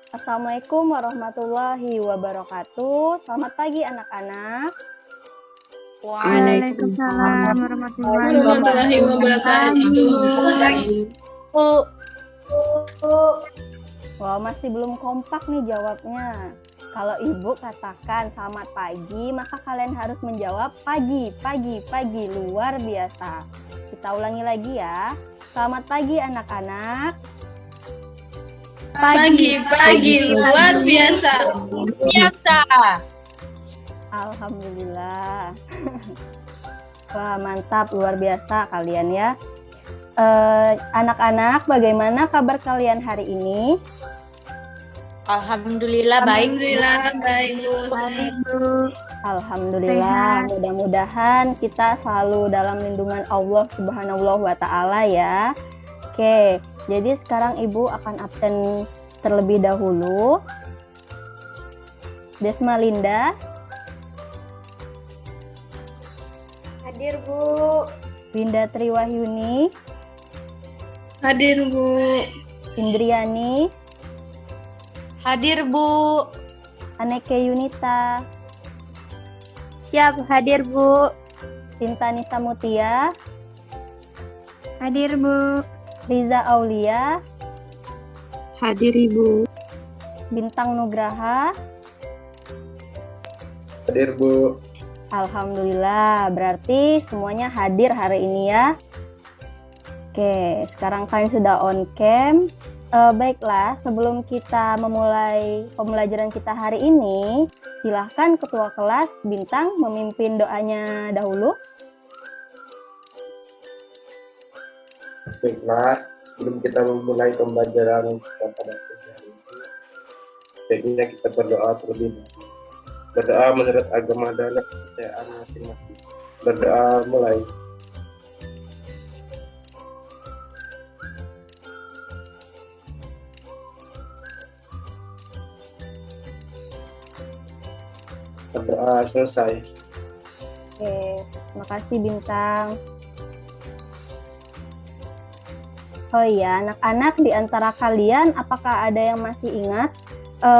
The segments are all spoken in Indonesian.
Assalamualaikum warahmatullahi wabarakatuh. Selamat pagi anak-anak. Waalaikumsalam warahmatullahi warahmatullahi wabarakatuh. Wah, masih belum kompak nih jawabnya. Kalau ibu katakan selamat pagi, maka kalian harus menjawab pagi, pagi, pagi. Luar biasa. Kita ulangi lagi ya. Selamat pagi anak-anak. Pagi luar biasa. Alhamdulillah. Wah, mantap, luar biasa kalian ya. Anak-anak, bagaimana kabar kalian hari ini? Alhamdulillah baik. Alhamdulillah baik, Bu. Alhamdulillah, mudah-mudahan kita selalu dalam lindungan Allah Subhanahu wa Ta'ala ya. Oke, jadi sekarang Ibu akan absen terlebih dahulu. Desma Linda. Hadir, Bu. Winda Triwahyuni. Hadir, Bu. Indriani. Hadir, Bu. Aneke Yunita. Siap, hadir, Bu. Sinta Nisa Mutia. Hadir, Bu. Riza Aulia. Hadir Ibu. Bintang Nugraha. Hadir, Bu. Alhamdulillah, berarti semuanya hadir hari ini ya. Oke, sekarang kalian sudah on cam. Baiklah, sebelum kita memulai pembelajaran kita hari ini, silahkan Ketua Kelas Bintang memimpin doanya dahulu. Baiklah, sebelum kita memulai pembelajaran kita pada pagi hari ini, baiknya kita berdoa terlebih dahulu. Berdoa menurut agama dan kepercayaan masing-masing. Berdoa mulai. Berdoa selesai. Oke, terima kasih Bintang. Oh iya, anak-anak di antara kalian, apakah ada yang masih ingat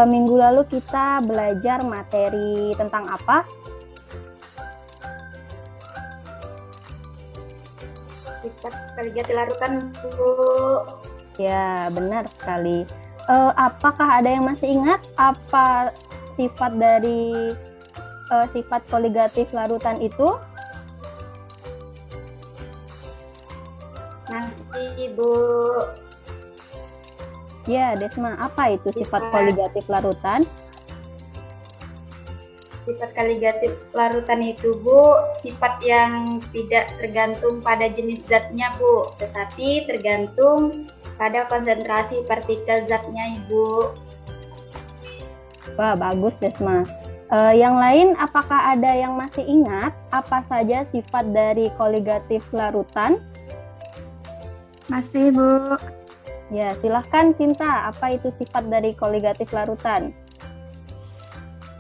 minggu lalu kita belajar materi tentang apa? Sifat kaligati larutan, Bu. Ya, benar sekali. Apakah ada yang masih ingat apa sifat dari sifat koligatif larutan itu? Masih, Bu. Ya, Desma, apa itu sifat koligatif larutan? Sifat kaligatif larutan itu, Bu, sifat yang tidak tergantung pada jenis zatnya, Bu, tetapi tergantung pada konsentrasi partikel zatnya, Ibu. Wah, bagus Desma. Yang lain, apakah ada yang masih ingat apa saja sifat dari koligatif larutan? Masih, Bu. Ya, silahkan Sinta, apa itu sifat dari koligatif larutan?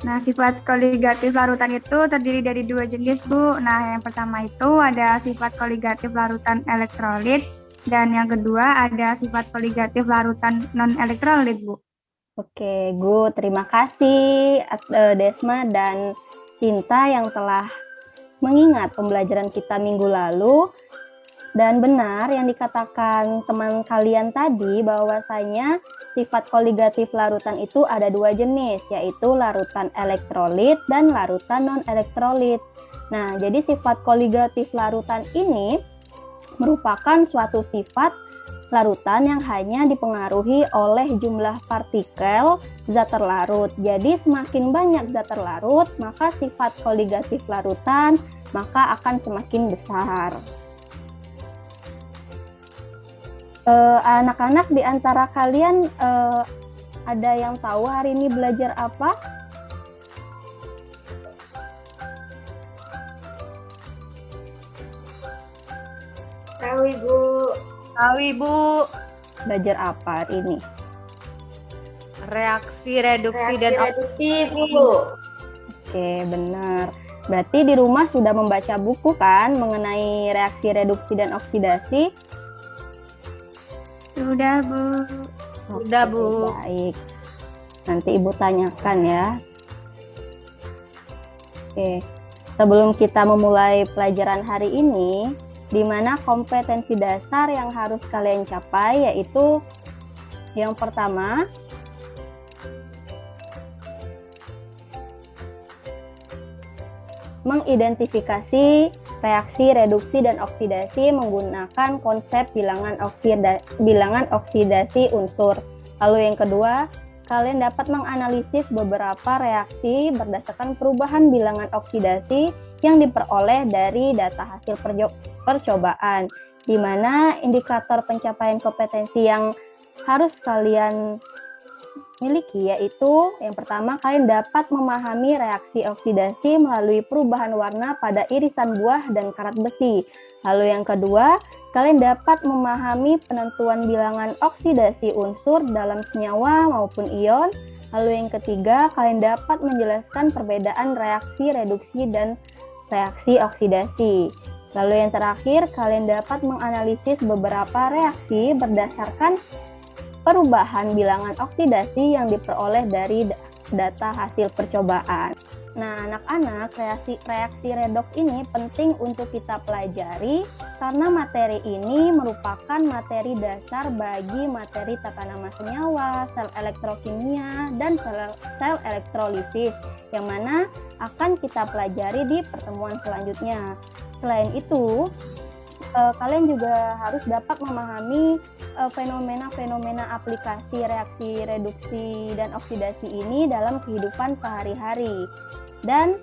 Nah, sifat koligatif larutan itu terdiri dari dua jenis, Bu. Nah, yang pertama itu ada sifat koligatif larutan elektrolit, dan yang kedua ada sifat koligatif larutan non-elektrolit, Bu. Oke, good. Terima kasih Desma dan Sinta yang telah mengingat pembelajaran kita minggu lalu. Dan benar yang dikatakan teman kalian tadi bahwasanya sifat koligatif larutan itu ada dua jenis, yaitu larutan elektrolit dan larutan non-elektrolit. Nah, jadi sifat koligatif larutan ini merupakan suatu sifat larutan yang hanya dipengaruhi oleh jumlah partikel zat terlarut. Jadi semakin banyak zat terlarut, maka sifat koligatif larutan maka akan semakin besar. Anak-anak di antara kalian ada yang tahu hari ini belajar apa? Tahu, Ibu. Tahu, Ibu. Belajar apa hari ini? Reaksi reduksi Reaksi dan reduksi, Bu. Oke, benar. Berarti di rumah sudah membaca buku kan mengenai reaksi reduksi dan oksidasi? Sudah, Bu. Oke, Sudah, Bu. baik. Nanti Ibu tanyakan ya. Oke, sebelum kita memulai pelajaran hari ini, di mana kompetensi dasar yang harus kalian capai yaitu yang pertama, mengidentifikasi reaksi reduksi dan oksidasi menggunakan konsep bilangan oksidasi unsur. Lalu yang kedua, kalian dapat menganalisis beberapa reaksi berdasarkan perubahan bilangan oksidasi yang diperoleh dari data hasil percobaan, di mana indikator pencapaian kompetensi yang harus kalian miliki yaitu yang pertama, kalian dapat memahami reaksi oksidasi melalui perubahan warna pada irisan buah dan karat besi. Lalu yang kedua, kalian dapat memahami penentuan bilangan oksidasi unsur dalam senyawa maupun ion. Lalu yang ketiga, kalian dapat menjelaskan perbedaan reaksi reduksi dan reaksi oksidasi. Lalu yang terakhir, kalian dapat menganalisis beberapa reaksi berdasarkan perubahan bilangan oksidasi yang diperoleh dari data hasil percobaan. Nah, anak-anak, reaksi redoks ini penting untuk kita pelajari karena materi ini merupakan materi dasar bagi materi tata nama senyawa, sel elektrokimia, dan sel elektrolisis yang mana akan kita pelajari di pertemuan selanjutnya. Selain itu, kalian juga harus dapat memahami fenomena-fenomena aplikasi reaksi reduksi dan oksidasi ini dalam kehidupan sehari-hari. Dan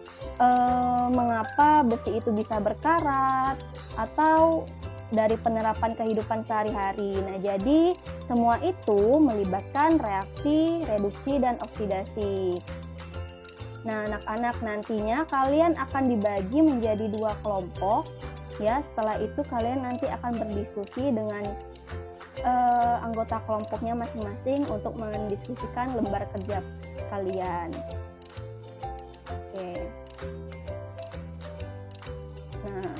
mengapa besi itu bisa berkarat atau dari penerapan kehidupan sehari-hari. Nah, jadi semua itu melibatkan reaksi reduksi dan oksidasi. Nah, anak-anak, nantinya kalian akan dibagi menjadi 2 kelompok. Ya, setelah itu kalian nanti akan berdiskusi dengan anggota kelompoknya masing-masing untuk mendiskusikan lembar kerja kalian. Oke. Nah,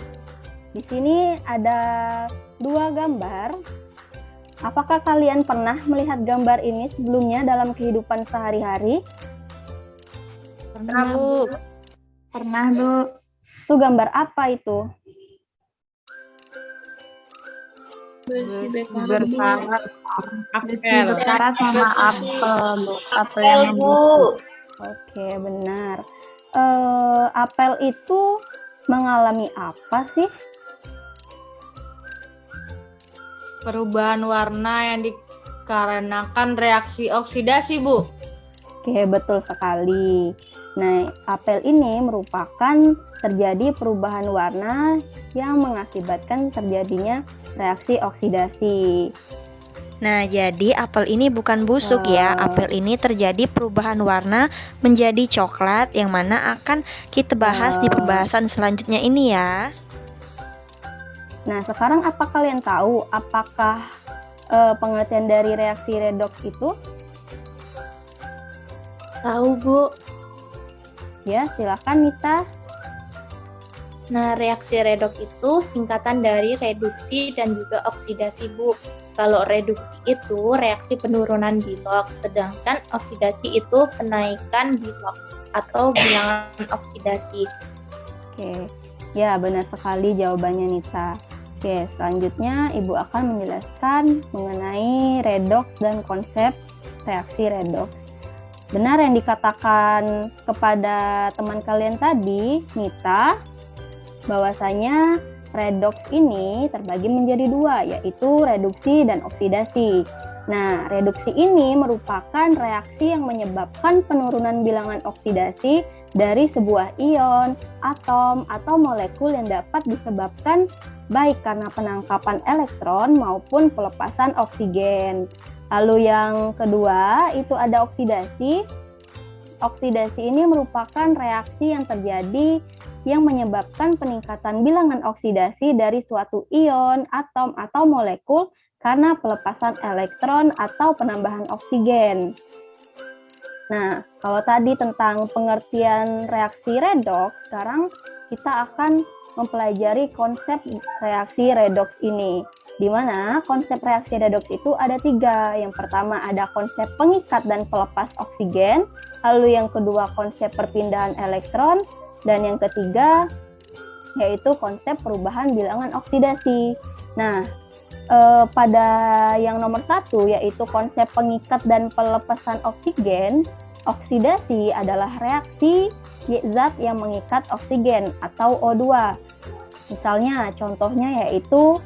di sini ada 2 gambar. Apakah kalian pernah melihat gambar ini sebelumnya dalam kehidupan sehari-hari? Pernah, Bu. Pernah, Bu. Itu gambar apa itu? Besi Berkarat sama apel, apel yang membusuk. Oke, benar. Apel itu mengalami apa sih? Perubahan warna yang dikarenakan reaksi oksidasi, Bu. Oke, betul sekali. Nah, apel ini merupakan terjadi perubahan warna yang mengakibatkan terjadinya reaksi oksidasi. Nah, jadi apel ini bukan busuk ya. Apel ini terjadi perubahan warna menjadi coklat yang mana akan kita bahas di pembahasan selanjutnya ini ya. Nah, sekarang apa kalian tahu apakah pengertian dari reaksi redoks itu? Tahu, Bu. Ya, silakan Nita. Nah, reaksi redoks itu singkatan dari reduksi dan juga oksidasi, Bu. Kalau reduksi itu reaksi penurunan bilok, sedangkan oksidasi itu penaikan bilok atau bilangan oksidasi. Oke, ya benar sekali jawabannya Nita. Oke, selanjutnya Ibu akan menjelaskan mengenai redoks dan konsep reaksi redoks. Benar yang dikatakan kepada teman kalian tadi, Nita, bahwasanya redoks ini terbagi menjadi 2, yaitu reduksi dan oksidasi. Nah, reduksi ini merupakan reaksi yang menyebabkan penurunan bilangan oksidasi dari sebuah ion, atom, atau molekul yang dapat disebabkan baik karena penangkapan elektron maupun pelepasan oksigen. Lalu yang kedua, itu ada oksidasi. Oksidasi ini merupakan reaksi yang terjadi yang menyebabkan peningkatan bilangan oksidasi dari suatu ion, atom, atau molekul karena pelepasan elektron atau penambahan oksigen. Nah, kalau tadi tentang pengertian reaksi redoks, sekarang kita akan mempelajari konsep reaksi redoks ini. di mana konsep reaksi redoks itu ada 3. Yang pertama ada konsep pengikat dan pelepas oksigen, lalu yang kedua konsep perpindahan elektron, dan yang ketiga yaitu konsep perubahan bilangan oksidasi. Nah, pada yang nomor 1 yaitu konsep pengikat dan pelepasan oksigen, oksidasi adalah reaksi zat yang mengikat oksigen atau O2. Misalnya contohnya yaitu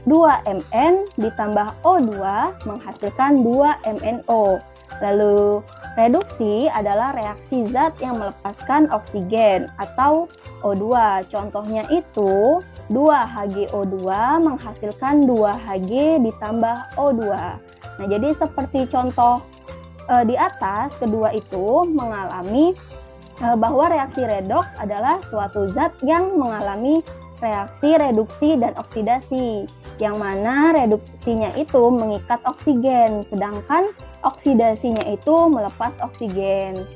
2Mn ditambah O2 menghasilkan 2MnO. Lalu reduksi adalah reaksi zat yang melepaskan oksigen atau O2. Contohnya itu 2HgO2 menghasilkan 2Hg ditambah O2. Nah, jadi seperti contoh di atas, kedua itu mengalami bahwa reaksi redoks adalah suatu zat yang mengalami reaksi reduksi dan oksidasi, yang mana reduksinya itu mengikat oksigen, sedangkan oksidasinya itu melepas oksigen.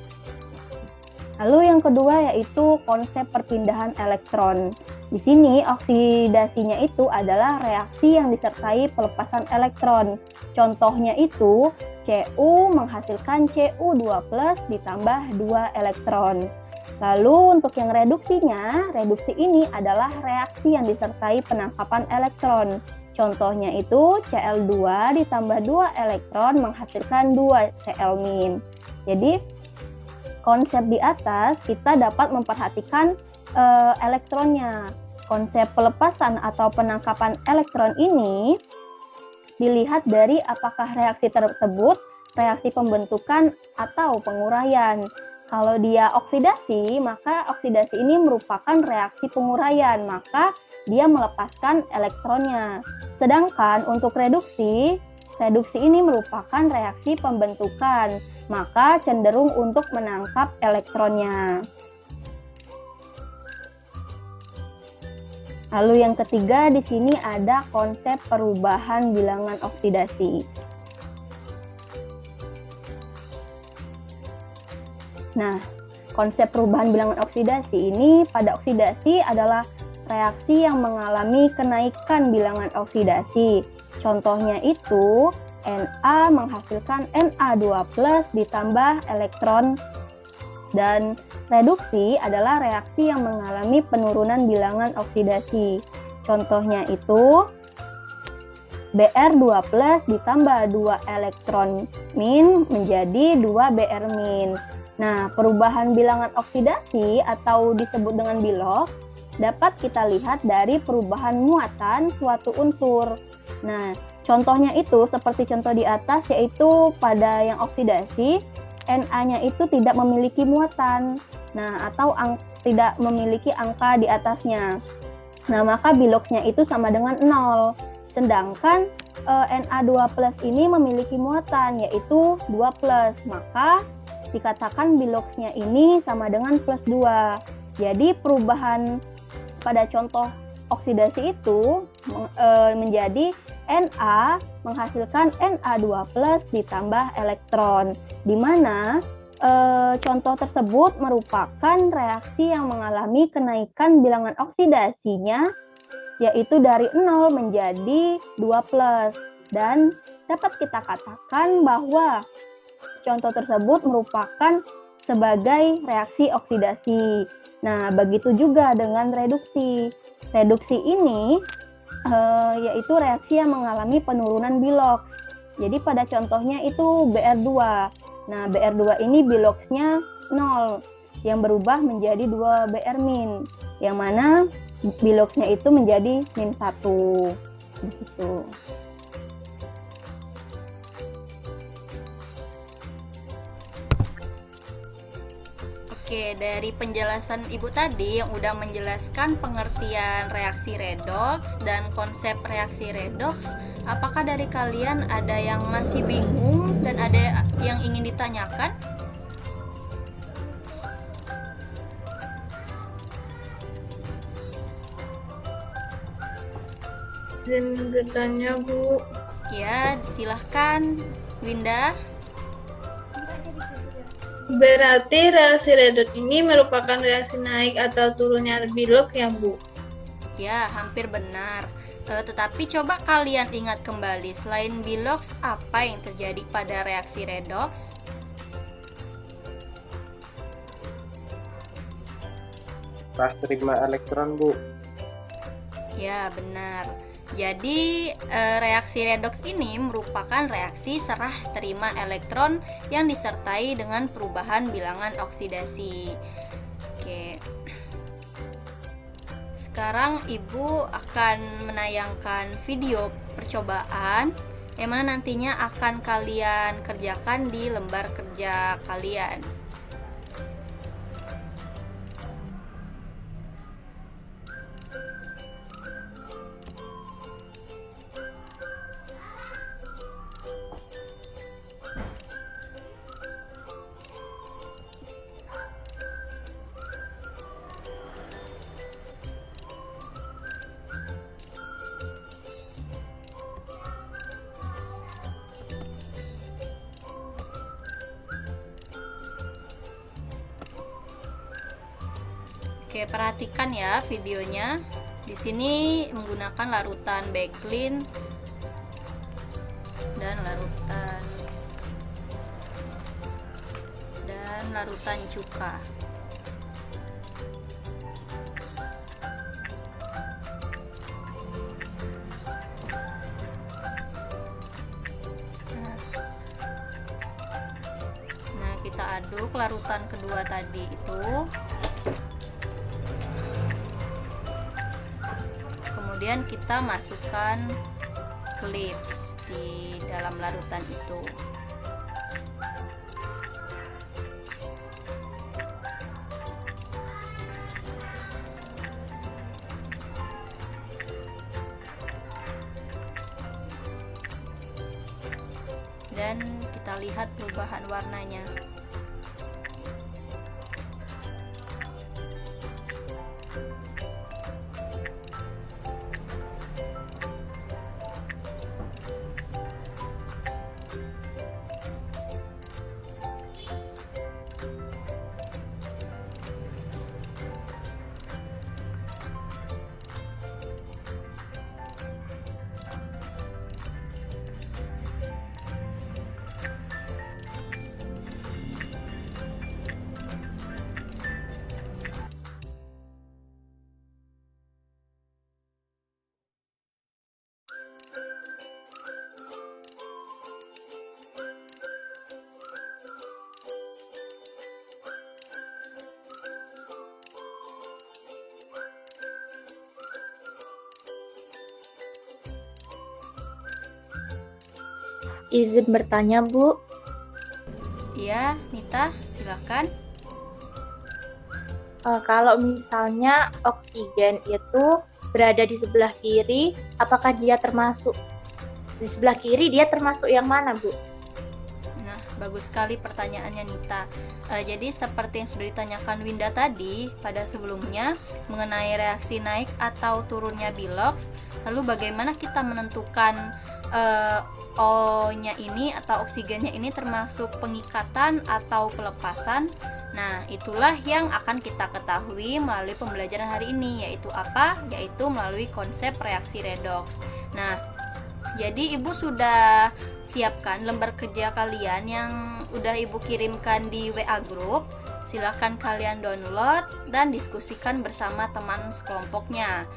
Lalu yang kedua yaitu konsep perpindahan elektron. Di sini oksidasinya itu adalah reaksi yang disertai pelepasan elektron. Contohnya itu Cu menghasilkan Cu2+ ditambah 2 elektron. Lalu untuk yang reduksinya, reduksi ini adalah reaksi yang disertai penangkapan elektron. Contohnya itu Cl2 ditambah 2 elektron menghasilkan 2 Cl-. Jadi konsep di atas kita dapat memperhatikan elektronnya. Konsep pelepasan atau penangkapan elektron ini dilihat dari apakah reaksi tersebut reaksi pembentukan atau penguraian. Kalau dia oksidasi, maka oksidasi ini merupakan reaksi penguraian, maka dia melepaskan elektronnya. Sedangkan untuk reduksi, reduksi ini merupakan reaksi pembentukan, maka cenderung untuk menangkap elektronnya. Lalu yang ketiga di sini ada konsep perubahan bilangan oksidasi. Nah, konsep perubahan bilangan oksidasi ini pada oksidasi adalah reaksi yang mengalami kenaikan bilangan oksidasi. Contohnya itu Na menghasilkan Na2+ ditambah elektron, dan reduksi adalah reaksi yang mengalami penurunan bilangan oksidasi. Contohnya itu Br2+ ditambah 2 elektron min menjadi 2 Br min. Nah, perubahan bilangan oksidasi atau disebut dengan bilok dapat kita lihat dari perubahan muatan suatu unsur. Nah, contohnya itu seperti contoh di atas, yaitu pada yang oksidasi Na-nya itu tidak memiliki muatan, nah atau tidak memiliki angka di atasnya. Nah, maka biloksnya itu sama dengan 0. Sedangkan Na2+ ini memiliki muatan, yaitu 2+, maka dikatakan biloksnya ini sama dengan +2. Jadi perubahan pada contoh oksidasi itu menjadi Na menghasilkan Na2+ ditambah elektron, di mana contoh tersebut merupakan reaksi yang mengalami kenaikan bilangan oksidasinya, yaitu dari 0 menjadi 2+, dan dapat kita katakan bahwa contoh tersebut merupakan sebagai reaksi oksidasi. Nah, begitu juga dengan reduksi. Reduksi ini yaitu reaksi yang mengalami penurunan biloks. Jadi pada contohnya itu Br2. Nah, Br2 ini biloksnya 0 yang berubah menjadi 2 Br min, yang mana biloksnya itu menjadi -1. Begitu. Oke, dari penjelasan Ibu tadi yang udah menjelaskan pengertian reaksi redoks dan konsep reaksi redoks, apakah dari kalian ada yang masih bingung dan ada yang ingin ditanyakan? Izin bertanya, Bu. Ya, silahkan Winda. Berarti reaksi redoks ini merupakan reaksi naik atau turunnya bilok ya, Bu? Ya, hampir benar. Tetapi coba kalian ingat kembali, selain bilox, apa yang terjadi pada reaksi redoks? Serah terima elektron, Bu. Ya, benar. Jadi, reaksi redoks ini merupakan reaksi serah terima elektron yang disertai dengan perubahan bilangan oksidasi. Oke. Sekarang Ibu akan menayangkan video percobaan yang mana nantinya akan kalian kerjakan di lembar kerja kalian. Oke, perhatikan ya videonya. Di sini menggunakan larutan Backlin dan larutan cuka. Nah, kita aduk larutan kedua tadi itu. Kemudian kita masukkan clips di dalam larutan itu. Dan kita lihat perubahan warnanya. Izin bertanya, Bu. Iya, Nita, silakan. Kalau misalnya oksigen itu berada di sebelah kiri, apakah dia termasuk di sebelah kiri? Dia termasuk yang mana, Bu? Nah, bagus sekali pertanyaannya Nita. Jadi seperti yang sudah ditanyakan Winda tadi pada sebelumnya mengenai reaksi naik atau turunnya bilox, lalu bagaimana kita menentukan O-nya ini atau oksigennya ini termasuk pengikatan atau pelepasan. Nah, itulah yang akan kita ketahui melalui pembelajaran hari ini, yaitu apa? Yaitu melalui konsep reaksi redoks. Nah, jadi Ibu sudah siapkan lembar kerja kalian yang udah Ibu kirimkan di WA group. Silahkan kalian download dan diskusikan bersama teman sekelompoknya.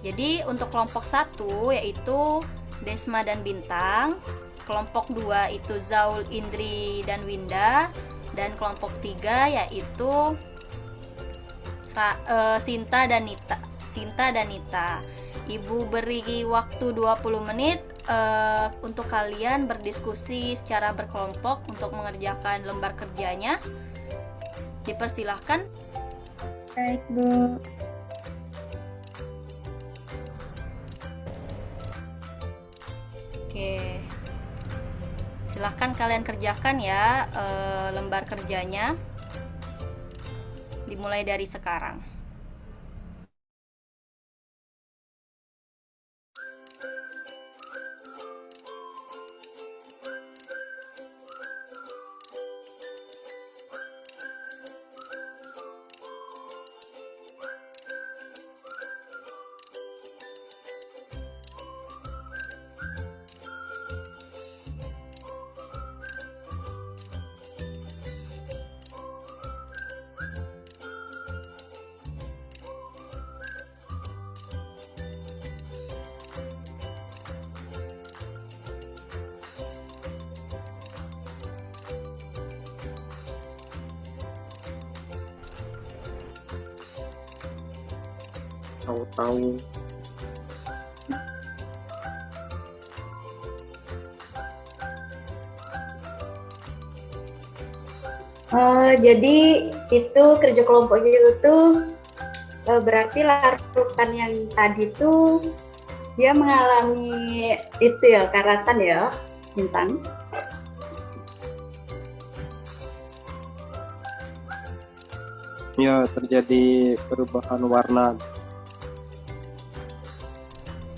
Jadi untuk kelompok 1 yaitu Desma dan Bintang, kelompok 2 itu Zaul, Indri, dan Winda, dan kelompok 3 yaitu Sinta dan Nita. Ibu beri waktu 20 menit untuk kalian berdiskusi secara berkelompok untuk mengerjakan lembar kerjanya. Dipersilahkan. Baik, Bu. Oke, silahkan kalian kerjakan ya lembar kerjanya. Dimulai dari sekarang. tahu-tahu. Jadi itu kerja kelompok itu berarti larutan yang tadi tuh dia mengalami itu ya, karatan ya, Bintang. Ya, terjadi perubahan warna.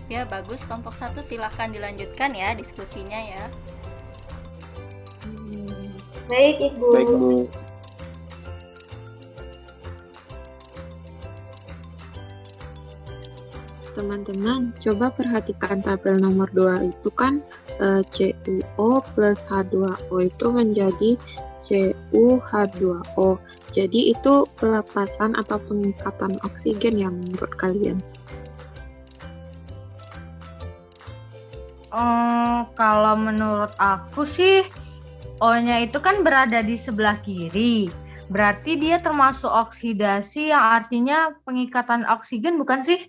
Ya, bagus kelompok 1, silahkan dilanjutkan ya diskusinya ya. Baik, Ibu. Baik, Bu. Teman-teman, coba perhatikan tabel nomor 2 itu kan CuO plus H2O itu menjadi CuH2O. Jadi itu pelepasan atau pengikatan oksigen ya menurut kalian? Kalau menurut aku sih, O-nya itu kan berada di sebelah kiri. Berarti dia termasuk oksidasi yang artinya pengikatan oksigen, bukan sih?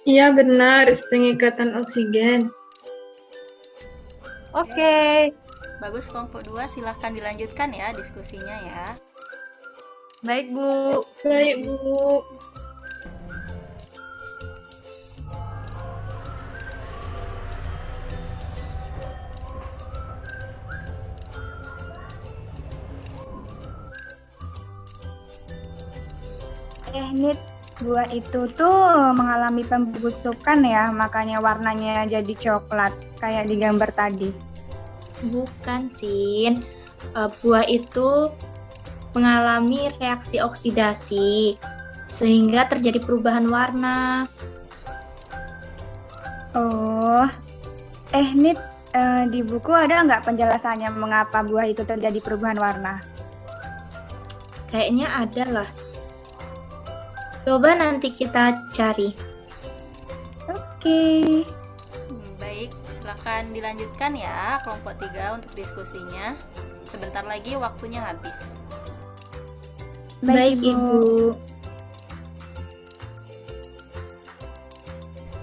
Iya benar, pengikatan oksigen. Oke. Bagus kelompok 2, silahkan dilanjutkan ya diskusinya ya. Baik, Bu. Baik, Bu. Teknik buah itu tuh mengalami pembusukan ya, makanya warnanya jadi coklat kayak di gambar tadi. Bukan, Sin. Buah itu mengalami reaksi oksidasi sehingga terjadi perubahan warna. Oh, Nit, di buku ada nggak penjelasannya mengapa buah itu terjadi perubahan warna? Kayaknya ada lah. Coba nanti kita cari. Oke. Baik, silahkan dilanjutkan ya kelompok 3 untuk diskusinya. Sebentar lagi waktunya habis. Baik, Ibu.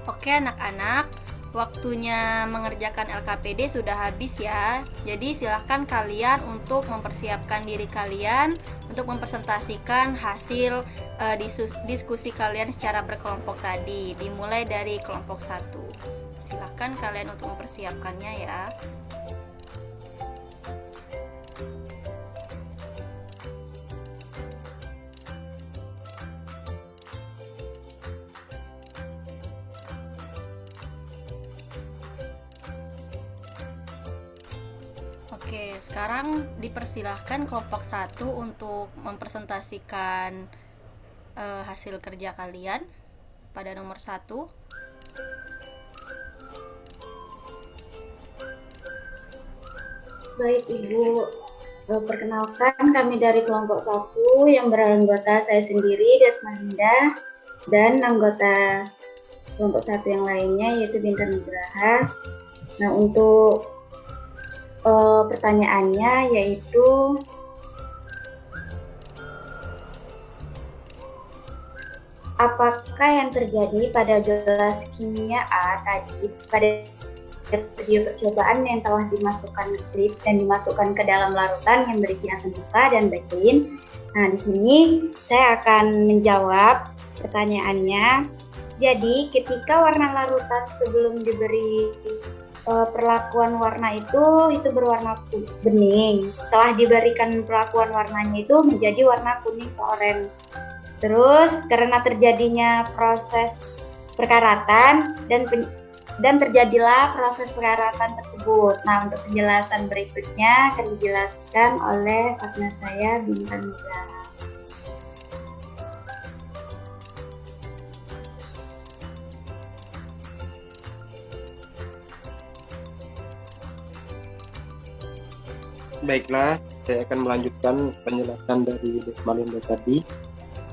Oke anak-anak, waktunya mengerjakan LKPD sudah habis ya. Jadi silahkan kalian untuk mempersiapkan diri kalian untuk mempresentasikan hasil diskusi kalian secara berkelompok tadi. Dimulai dari kelompok 1. Silahkan kalian untuk mempersiapkannya ya. Oke, sekarang dipersilahkan kelompok 1 untuk mempresentasikan hasil kerja kalian pada nomor 1. Baik, Ibu. Perkenalkan, kami dari kelompok 1 yang beranggota saya sendiri, Desmarinda, dan anggota kelompok 1 yang lainnya yaitu Bintang Nugraha. Nah, untuk pertanyaannya yaitu apakah yang terjadi pada gelas kimia A tadi pada video percobaan yang telah dimasukkan klip dan dimasukkan ke dalam larutan yang berisi asam buka dan baklin. Nah, di sini saya akan menjawab pertanyaannya. Jadi, ketika warna larutan sebelum diberi perlakuan warna itu berwarna bening. Setelah diberikan perlakuan warnanya itu menjadi warna kuning ke oranye. Terus karena terjadinya proses perkaratan dan terjadilah proses perkaratan tersebut. Nah, untuk penjelasan berikutnya akan dijelaskan oleh partner saya Bintang Nugraha. Baiklah, saya akan melanjutkan penjelasan dari Desmarinda tadi.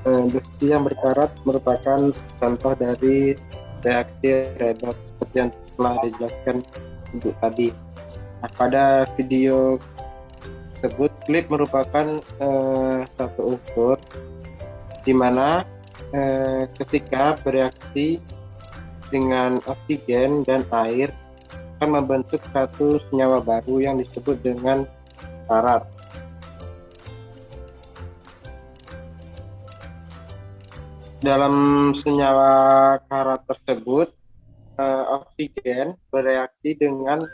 Besi yang berkarat merupakan contoh dari reaksi redoks seperti yang telah dijelaskan Ibu tadi. Nah, pada video tersebut, klip merupakan satu unsur di mana ketika bereaksi dengan oksigen dan air akan membentuk satu senyawa baru yang disebut dengan karat. Dalam senyawa karat tersebut, oksigen bereaksi dengan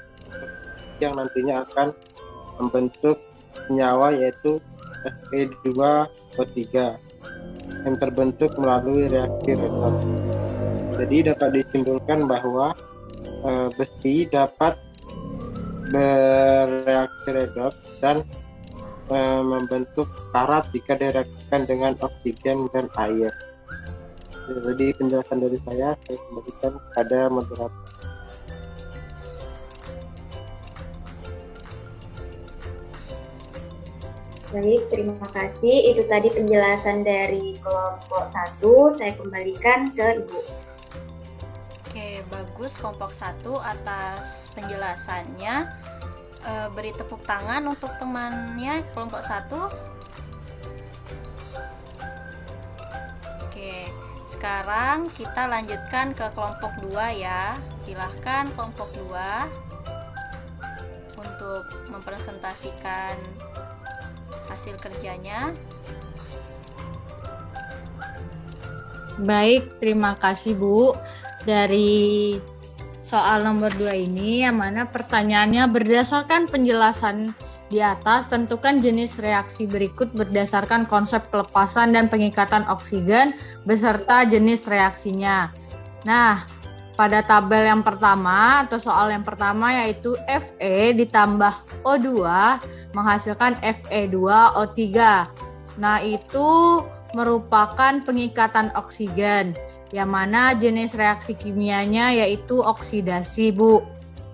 yang nantinya akan membentuk senyawa yaitu Fe2O3 yang terbentuk melalui reaksi redoks. Jadi dapat disimpulkan bahwa besi dapat bereaksi redoks dan membentuk karat jika direaksikan dengan oksigen dan air. Jadi penjelasan dari saya kembalikan kepada moderator. Baik, terima kasih. Itu tadi penjelasan dari kelompok 1. Saya kembalikan ke Ibu. Oke, bagus kelompok 1 atas penjelasannya. Beri tepuk tangan untuk temannya kelompok 1. Oke, sekarang kita lanjutkan ke kelompok 2 ya. Silahkan kelompok 2 untuk mempresentasikan hasil kerjanya. Baik, terima kasih Bu. Dari soal nomor 2 ini, yang mana pertanyaannya berdasarkan penjelasan di atas, tentukan jenis reaksi berikut berdasarkan konsep pelepasan dan pengikatan oksigen beserta jenis reaksinya. Nah, pada tabel yang pertama atau soal yang pertama yaitu Fe ditambah O2 menghasilkan Fe2O3. Nah, itu merupakan pengikatan oksigen, yang mana jenis reaksi kimianya yaitu oksidasi, Bu.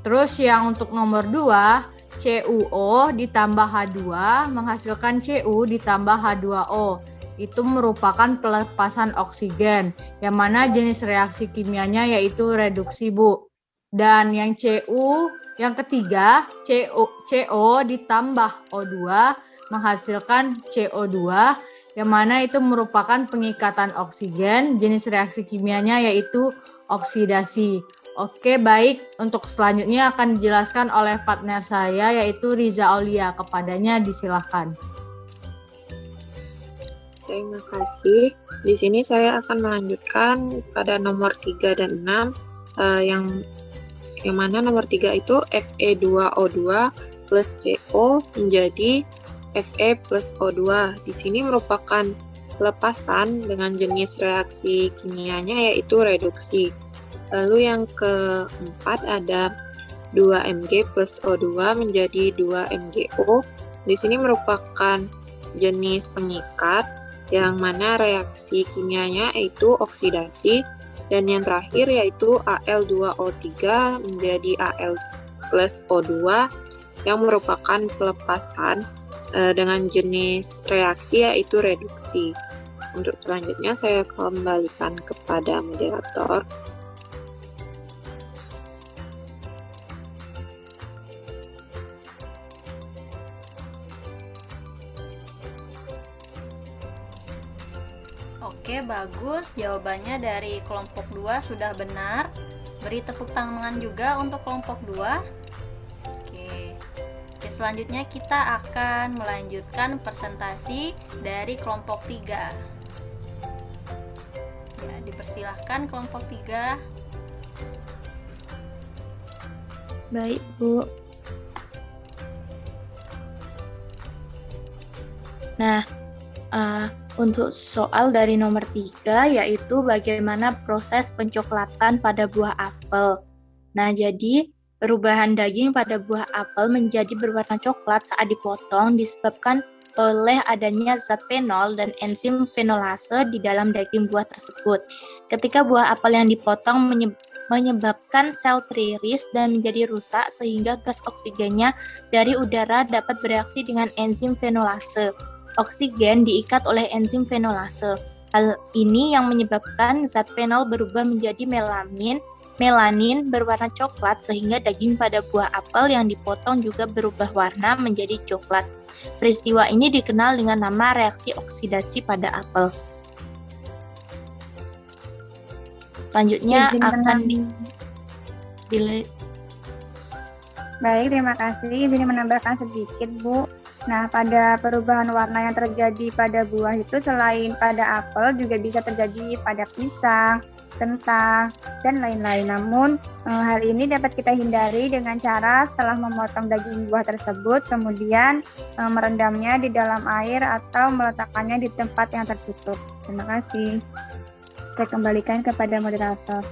Terus yang untuk nomor 2, CuO ditambah H2 menghasilkan Cu ditambah H2O. Itu merupakan pelepasan oksigen, yang mana jenis reaksi kimianya yaitu reduksi, Bu. Dan yang Cu, yang ketiga, CO ditambah O2 menghasilkan CO2, yang mana itu merupakan pengikatan oksigen, jenis reaksi kimianya yaitu oksidasi. Oke, baik. Untuk selanjutnya akan dijelaskan oleh partner saya yaitu Riza Aulia. Kepadanya disilahkan. Terima kasih. Di sini saya akan melanjutkan pada nomor 3 dan 6 yang mana nomor 3 itu Fe2O2 plus CO menjadi Fe plus O2. Di sini merupakan pelepasan dengan jenis reaksi kimianya yaitu reduksi. Lalu yang keempat ada 2Mg plus O2 menjadi 2MgO. Di sini merupakan jenis pengikat yang mana reaksi kimianya yaitu oksidasi, dan yang terakhir yaitu Al2O3 menjadi Al plus O2 yang merupakan pelepasan dengan jenis reaksi yaitu reduksi. Untuk selanjutnya saya kembalikan kepada moderator. Oke, bagus. Jawabannya dari kelompok 2 sudah benar. Beri tepuk tangan juga untuk kelompok 2. Oke, selanjutnya kita akan melanjutkan presentasi dari kelompok 3. Ya, dipersilahkan kelompok 3. Baik, Bu. Nah, untuk soal dari nomor 3 yaitu bagaimana proses pencoklatan pada buah apel. Nah, jadi perubahan daging pada buah apel menjadi berwarna coklat saat dipotong disebabkan oleh adanya zat fenol dan enzim fenolase di dalam daging buah tersebut. Ketika buah apel yang dipotong menyebabkan sel teriris dan menjadi rusak sehingga gas oksigennya dari udara dapat bereaksi dengan enzim fenolase. Oksigen diikat oleh enzim fenolase. Hal ini yang menyebabkan zat fenol berubah menjadi melamin Melanin berwarna coklat sehingga daging pada buah apel yang dipotong juga berubah warna menjadi coklat. Peristiwa ini dikenal dengan nama reaksi oksidasi pada apel. Selanjutnya Baik, terima kasih. Izin menambahkan sedikit, Bu. Nah, pada perubahan warna yang terjadi pada buah itu selain pada apel juga bisa terjadi pada pisang, kentang, dan lain-lain. Namun, hal ini dapat kita hindari dengan cara setelah memotong daging buah tersebut, kemudian merendamnya di dalam air atau meletakkannya di tempat yang tertutup. Terima kasih. Saya kembalikan kepada moderator.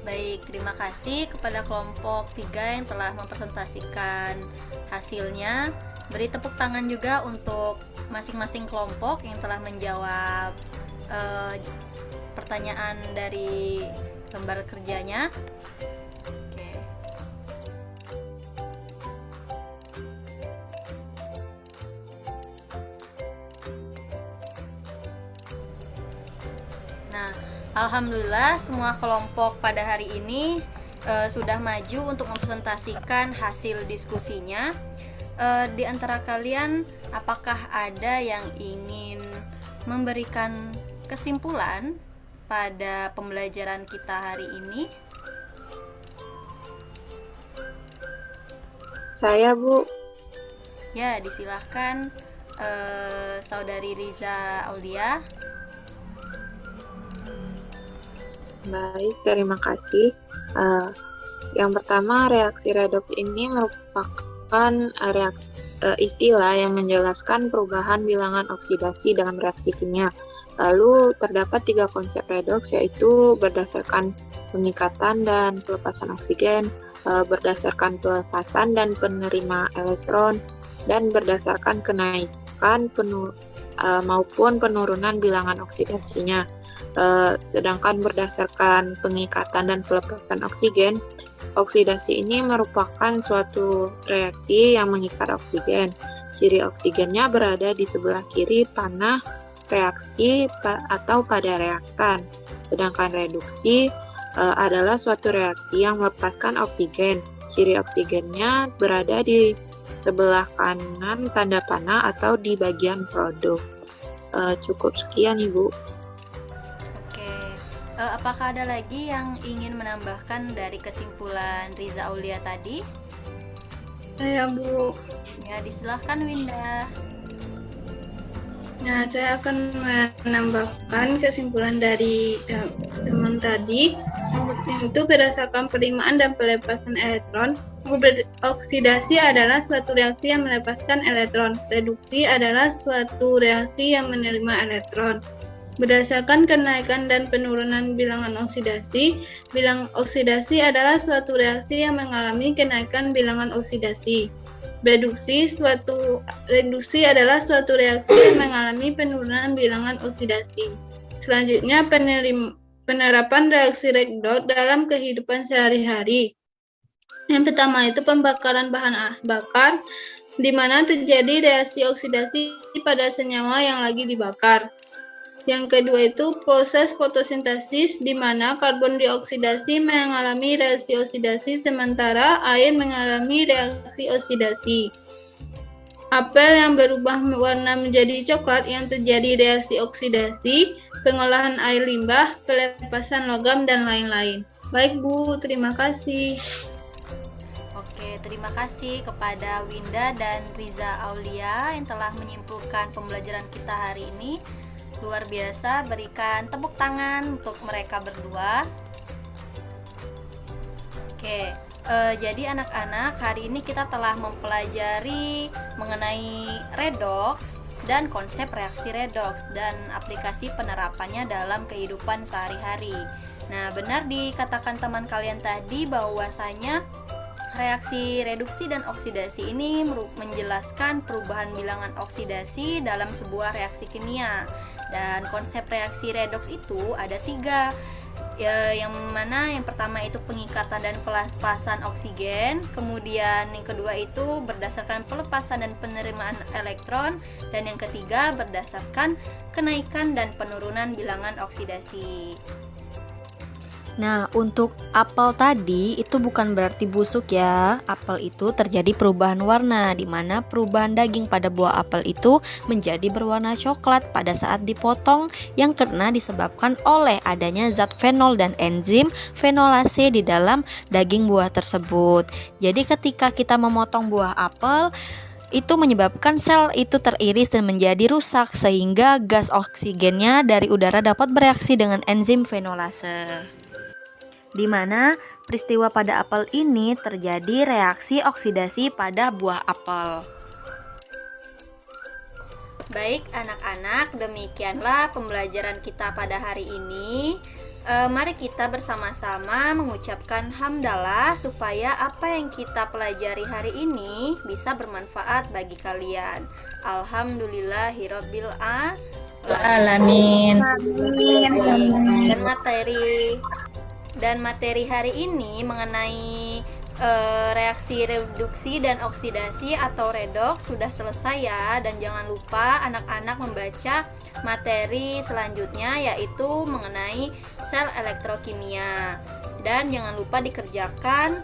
Baik, terima kasih kepada kelompok 3 yang telah mempresentasikan hasilnya. Beri tepuk tangan juga untuk masing-masing kelompok yang telah menjawab pertanyaan dari gambar kerjanya. Oke. Nah, alhamdulillah semua kelompok pada hari ini sudah maju untuk mempresentasikan hasil diskusinya. Di antara kalian, apakah ada yang ingin memberikan kesimpulan pada pembelajaran kita hari ini? Saya, Bu. Ya, disilahkan Saudari Riza Aulia. Baik, terima kasih. Yang pertama, reaksi redoks ini merupakan istilah yang menjelaskan perubahan bilangan oksidasi dalam reaksi kimia. Lalu terdapat 3 konsep redoks, yaitu berdasarkan pengikatan dan pelepasan oksigen, berdasarkan pelepasan dan penerima elektron, dan berdasarkan kenaikan maupun penurunan bilangan oksidasinya. Sedangkan berdasarkan pengikatan dan pelepasan oksigen, oksidasi ini merupakan suatu reaksi yang mengikat oksigen. Ciri oksigennya berada di sebelah kiri panah reaksi atau pada reaktan. Sedangkan reduksi adalah suatu reaksi yang melepaskan oksigen. Ciri oksigennya berada di sebelah kanan tanda panah atau di bagian produk. Cukup sekian, Ibu. Apakah ada lagi yang ingin menambahkan dari kesimpulan Riza Aulia tadi? Saya, Bu. Ya, disilahkan Winda. Nah, saya akan menambahkan kesimpulan dari teman tadi. Itu berdasarkan penerimaan dan pelepasan elektron. Oksidasi adalah suatu reaksi yang melepaskan elektron. Reduksi adalah suatu reaksi yang menerima elektron. Berdasarkan kenaikan dan penurunan bilangan oksidasi, bilangan oksidasi adalah suatu reaksi yang mengalami kenaikan bilangan oksidasi. Reduksi adalah suatu reaksi yang mengalami penurunan bilangan oksidasi. Selanjutnya, penerapan reaksi redoks dalam kehidupan sehari-hari. Yang pertama itu pembakaran bahan bakar, di mana terjadi reaksi oksidasi pada senyawa yang lagi dibakar. Yang kedua itu proses fotosintesis, di mana karbon dioksidasi mengalami reaksi oksidasi sementara air mengalami reaksi oksidasi. Apel yang berubah warna menjadi coklat yang terjadi reaksi oksidasi, pengolahan air limbah, pelepasan logam, dan lain-lain. Baik, Bu, terima kasih. Oke, terima kasih kepada Winda dan Riza Aulia yang telah menyimpulkan pembelajaran kita hari ini. Luar biasa, berikan tepuk tangan untuk mereka berdua. Oke, jadi anak-anak, hari ini kita telah mempelajari mengenai redoks dan konsep reaksi redoks dan aplikasi penerapannya dalam kehidupan sehari-hari. Nah, benar dikatakan teman kalian tadi bahwasanya reaksi reduksi dan oksidasi ini menjelaskan perubahan bilangan oksidasi dalam sebuah reaksi kimia. Dan konsep reaksi redoks itu ada 3. yang mana yang pertama itu pengikatan dan pelepasan oksigen, kemudian yang kedua itu berdasarkan pelepasan dan penerimaan elektron, dan yang ketiga berdasarkan kenaikan dan penurunan bilangan oksidasi. Nah, untuk apel tadi itu bukan berarti busuk ya. Apel itu terjadi perubahan warna, di mana perubahan daging pada buah apel itu menjadi berwarna coklat pada saat dipotong, yang karena disebabkan oleh adanya zat fenol dan enzim fenolase di dalam daging buah tersebut. Jadi ketika kita memotong buah apel, itu menyebabkan sel itu teriris dan menjadi rusak, sehingga gas oksigennya dari udara dapat bereaksi dengan enzim fenolase. Di mana peristiwa pada apel ini terjadi reaksi oksidasi pada buah apel. Baik anak-anak, demikianlah pembelajaran kita pada hari ini. Mari kita bersama-sama mengucapkan hamdalah supaya apa yang kita pelajari hari ini bisa bermanfaat bagi kalian. Alhamdulillahirabbil Alamin. Dan materi hari ini mengenai reaksi reduksi dan oksidasi atau redoks sudah selesai ya. Dan jangan lupa anak-anak membaca materi selanjutnya, yaitu mengenai sel elektrokimia. Dan jangan lupa dikerjakan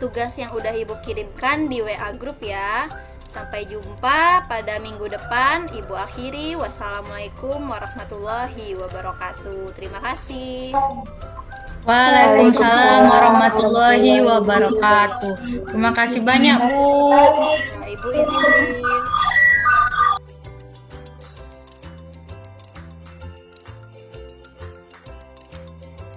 tugas yang udah Ibu kirimkan di WA grup ya. Sampai jumpa pada minggu depan. Ibu akhiri, wassalamualaikum warahmatullahi wabarakatuh. Terima kasih. Waalaikumsalam warahmatullahi wabarakatuh. Terima kasih banyak, Bu. Ibu izin.